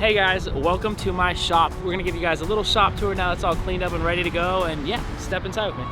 Hey guys, welcome to my shop. We're gonna give you guys a little shop tour now it's all cleaned up and ready to go, and yeah, step inside with me.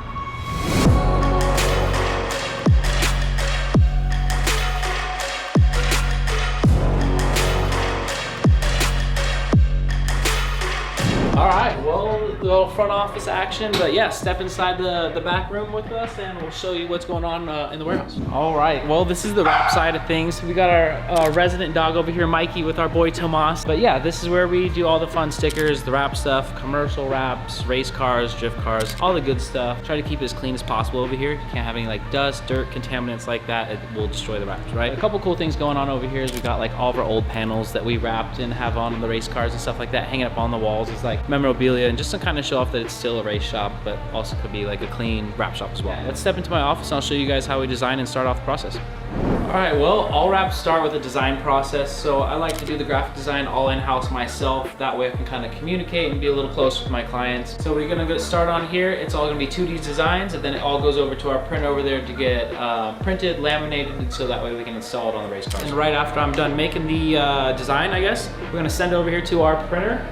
All right, well, a little front office action, but yeah, step inside the back room with us and we'll show you what's going on in the warehouse. All right, well, this is the wrap side of things. We got our resident dog over here, Mikey, with our boy Tomas. But yeah, this is where we do all the fun stickers, the wrap stuff, commercial wraps, race cars, drift cars, all the good stuff. Try to keep it as clean as possible over here. You can't have any like dust, dirt, contaminants like that. It will destroy the wraps, right? A couple cool things going on over here is we got like all of our old panels that we wrapped and have on the race cars and stuff like that hanging up on the walls. It's like memorabilia and just to kind of show off that it's still a race shop, but also could be like a clean wrap shop as well. Let's step into my office and I'll show you guys how we design and start off the process. All right, well, all wraps start with a design process. So I like to do the graphic design all in-house myself. That way I can kind of communicate and be a little closer with my clients. So we're gonna get started on here. It's all gonna be 2D designs, and then it all goes over to our printer over there to get printed, laminated, so that way we can install it on the race cars. And right after I'm done making the design, I guess, we're gonna send it over here to our printer.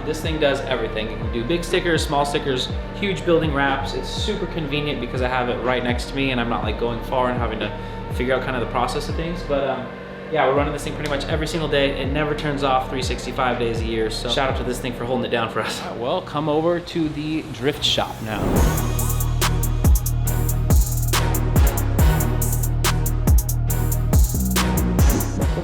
This thing does everything. You can do big stickers, small stickers, huge building wraps. It's super convenient because I have it right next to me and I'm not like going far and having to figure out kind of the process of things. But yeah, we're running this thing pretty much every single day. It never turns off 365 days a year. So shout out to this thing for holding it down for us. Well, come over to the drift shop now.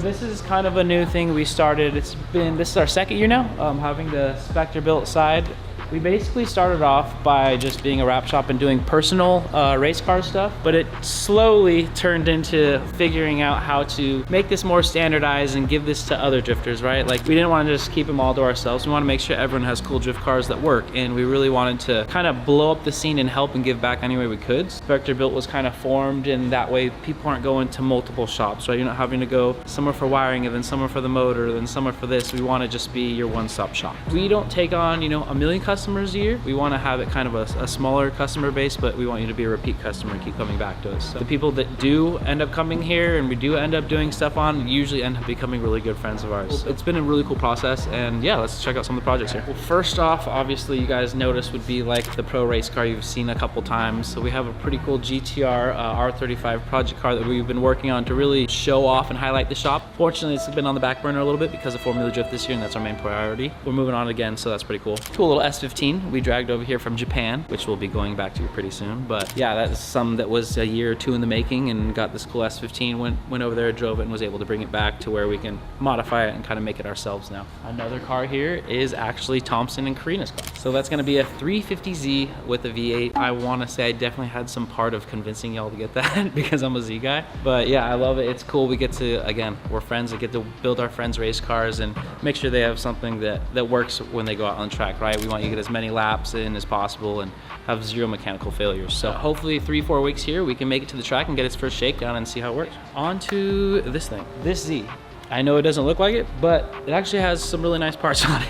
This is kind of a new thing we started. This is our second year now, having the Specterbilt side. We basically started off by just being a wrap shop and doing personal race car stuff, but it slowly turned into figuring out how to make this more standardized and give this to other drifters, right? Like, we didn't want to just keep them all to ourselves. We want to make sure everyone has cool drift cars that work, and we really wanted to kind of blow up the scene and help and give back any way we could. Specterbilt was kind of formed, and that way people aren't going to multiple shops, right? You're not having to go somewhere for wiring and then somewhere for the motor, then somewhere for this. We want to just be your one-stop shop. We don't take on, a million customers a year. We want to have it kind of a smaller customer base, but we want you to be a repeat customer and keep coming back to us. So the people that do end up coming here and we do end up doing stuff on usually end up becoming really good friends of ours. It's been a really cool process, and yeah, let's check out some of the projects here. Well, first off, obviously you guys noticed would be like the pro race car you've seen a couple times. So we have a pretty cool GTR R35 project car that we've been working on to really show off and highlight the shop. Fortunately, it's been on the back burner a little bit because of Formula Drift this year, and that's our main priority. We're moving on again, so that's pretty cool. Cool little S15 we dragged over here from Japan, which we'll be going back to pretty soon. But yeah, that's some that was a year or two in the making, and got this cool S15, went over there, drove it, and was able to bring it back to where we can modify it and kind of make it ourselves now. Another car here is actually Thompson and Karina's car. So that's gonna be a 350Z with a V8. I wanna say I definitely had some part of convincing y'all to get that because I'm a Z guy. But yeah, I love it, it's cool. We get to, again, we're friends, we get to build our friends' race cars and make sure they have something that works when they go out on the track, right? We want you to get as many laps in as possible and have zero mechanical failures. So hopefully 3-4 weeks here, we can make it to the track and get its first shakedown and see how it works. On to this thing, this Z. I know it doesn't look like it, but it actually has some really nice parts on it.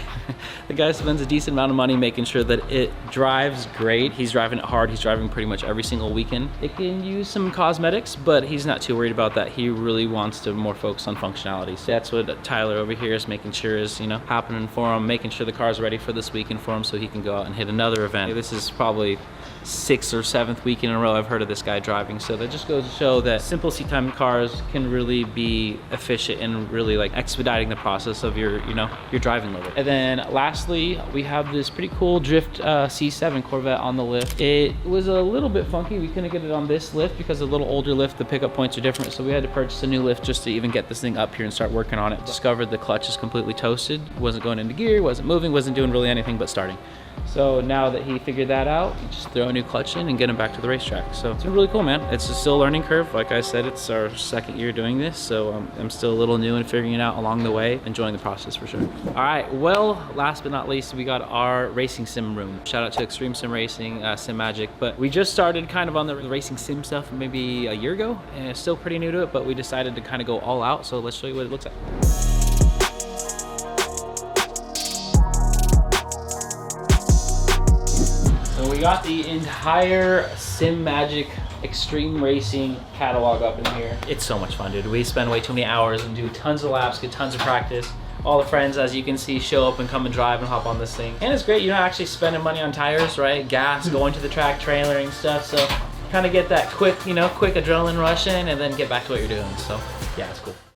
The guy spends a decent amount of money making sure that it drives great. He's driving it hard. He's driving pretty much every single weekend. It can use some cosmetics, but he's not too worried about that. He really wants to more focus on functionality. So that's what Tyler over here is making sure is, happening for him, making sure the car's ready for this weekend for him so he can go out and hit another event. This is probably 6th or 7th week in a row I've heard of this guy driving. So that just goes to show that simple seat time cars can really be efficient and really like expediting the process of your driving level. And then lastly, we have this pretty cool Drift C7 Corvette on the lift. It was a little bit funky. We couldn't get it on this lift because a little older lift, the pickup points are different. So we had to purchase a new lift just to even get this thing up here and start working on it. Discovered the clutch is completely toasted. Wasn't going into gear, wasn't moving, wasn't doing really anything but starting. So now that he figured that out, you just throw a new clutch in and get him back to the racetrack. So it's been really cool, man. It's still a learning curve. Like I said, it's our second year doing this, so I'm still a little new and figuring it out along the way, enjoying the process for sure. All right, well, last but not least, we got our racing sim room. Shout out to Extreme Sim Racing, Sim Magic. But we just started kind of on the racing sim stuff maybe a year ago, and it's still pretty new to it, but we decided to kind of go all out. So let's show you what it looks like. We got the entire Sim Magic Extreme Racing catalog up in here. It's so much fun, dude. We spend way too many hours and do tons of laps, get tons of practice. all the friends, as you can see, show up and come and drive and hop on this thing. And it's great, you're not actually spending money on tires, right? Gas, going to the track, trailering stuff. So kind of get that quick, quick adrenaline rush in and then get back to what you're doing. So yeah, it's cool.